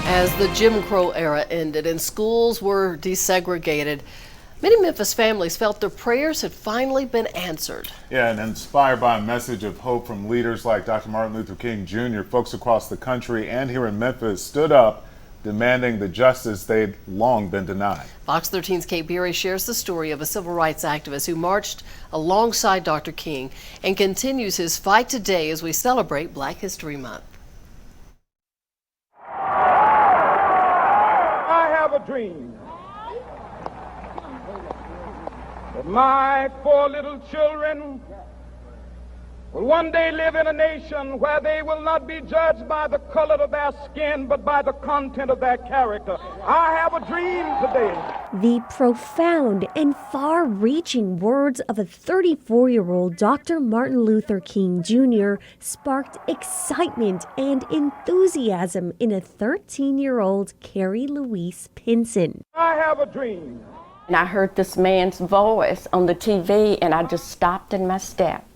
As the Jim Crow era ended and schools were desegregated, many Memphis families felt their prayers had finally been answered. Yeah, and inspired by a message of hope from leaders like Dr. Martin Luther King Jr., folks across the country and here in Memphis stood up, demanding the justice they'd long been denied. Fox 13's Kate Beery shares the story of a civil rights activist who marched alongside Dr. King and continues his fight today as we celebrate Black History Month. I have a dream that my 4 little children will one day live in a nation where they will not be judged by the color of their skin, but by the content of their character. I have a dream today. The profound and far-reaching words of a 34-year-old Dr. Martin Luther King Jr. sparked excitement and enthusiasm in a 13-year-old Carrie Louise Pinson. I have a dream. And I heard this man's voice on the TV, and I just stopped in my steps.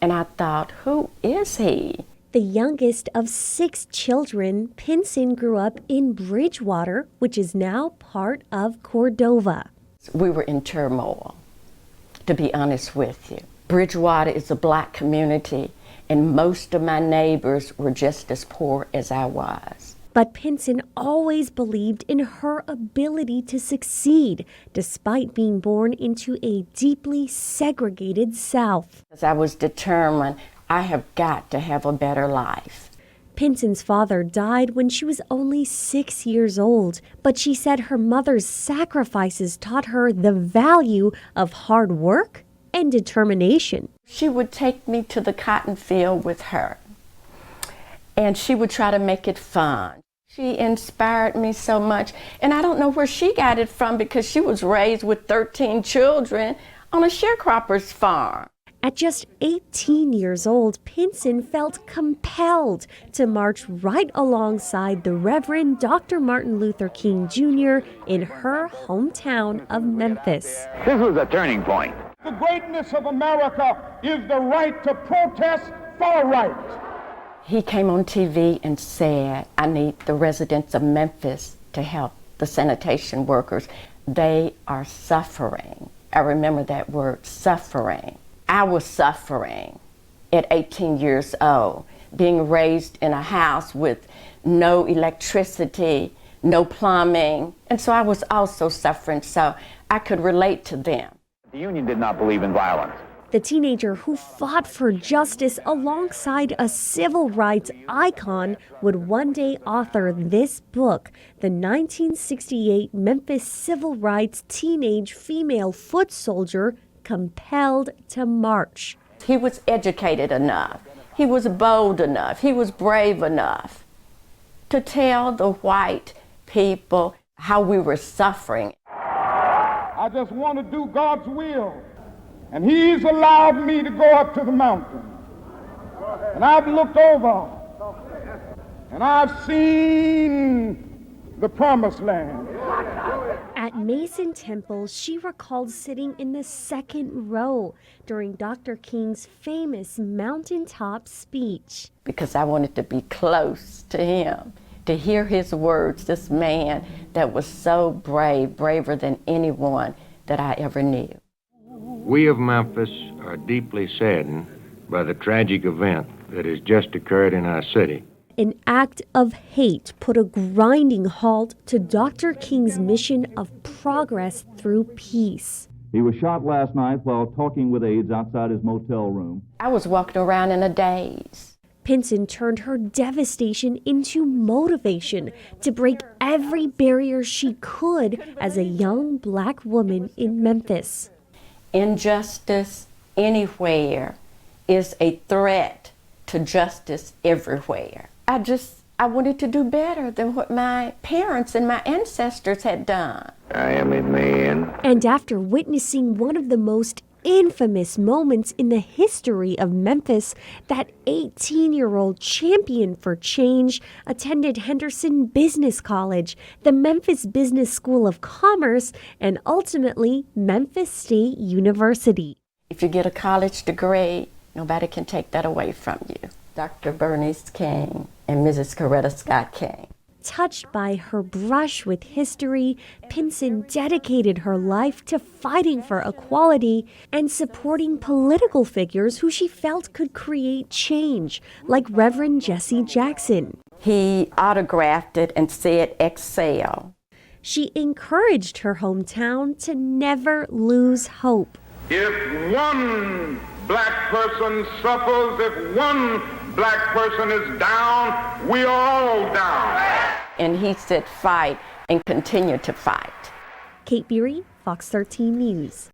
And I thought, who is he? The youngest of 6 children, Pinson grew up in Bridgewater, which is now part of Cordova. We were in turmoil, to be honest with you. Bridgewater is a Black community, and most of my neighbors were just as poor as I was. But Pinson always believed in her ability to succeed, despite being born into a deeply segregated South. I was determined, I have got to have a better life. Pinson's father died when she was only 6 years old, but she said her mother's sacrifices taught her the value of hard work and determination. She would take me to the cotton field with her, and she would try to make it fun. She inspired me so much, and I don't know where she got it from because she was raised with 13 children on a sharecropper's farm. At just 18 years old, Pinson felt compelled to march right alongside the Reverend Dr. Martin Luther King Jr. in her hometown of Memphis. This was a turning point. The greatness of America is the right to protest for right. He came on TV and said, I need the residents of Memphis to help the sanitation workers. They are suffering. I remember that word, suffering. I was suffering at 18 years old, being raised in a house with no electricity, no plumbing. And so I was also suffering, so I could relate to them. The union did not believe in violence. The teenager who fought for justice alongside a civil rights icon would one day author this book, the 1968 Memphis Civil Rights Teenage Female Foot Soldier Compelled to March. He was educated enough, he was bold enough, he was brave enough to tell the white people how we were suffering. I just want to do God's will. And he's allowed me to go up to the mountain. And I've looked over and I've seen the promised land. At Mason Temple, she recalled sitting in the second row during Dr. King's famous mountaintop speech. Because I wanted to be close to him, to hear his words, this man that was so brave, braver than anyone that I ever knew. We of Memphis are deeply saddened by the tragic event that has just occurred in our city. An act of hate put a grinding halt to Dr. King's mission of progress through peace. He was shot last night while talking with aides outside his motel room. I was walking around in a daze. Pinson turned her devastation into motivation to break every barrier she could as a young Black woman in Memphis. Injustice anywhere is a threat to justice everywhere. I wanted to do better than what my parents and my ancestors had done. I am a man. And after witnessing one of the most infamous moments in the history of Memphis, that 18-year-old champion for change attended Henderson Business College, the Memphis Business School of Commerce, and ultimately Memphis State University. If you get a college degree, nobody can take that away from you. Dr. Bernice King and Mrs. Coretta Scott King. Touched by her brush with history, Pinson dedicated her life to fighting for equality and supporting political figures who she felt could create change, like Reverend Jesse Jackson. He autographed it and said, "Excel." She encouraged her hometown to never lose hope. If one black person suffers, if one black person is down, we are all down. And he said, fight and continue to fight. Kate Beery, Fox 13 News.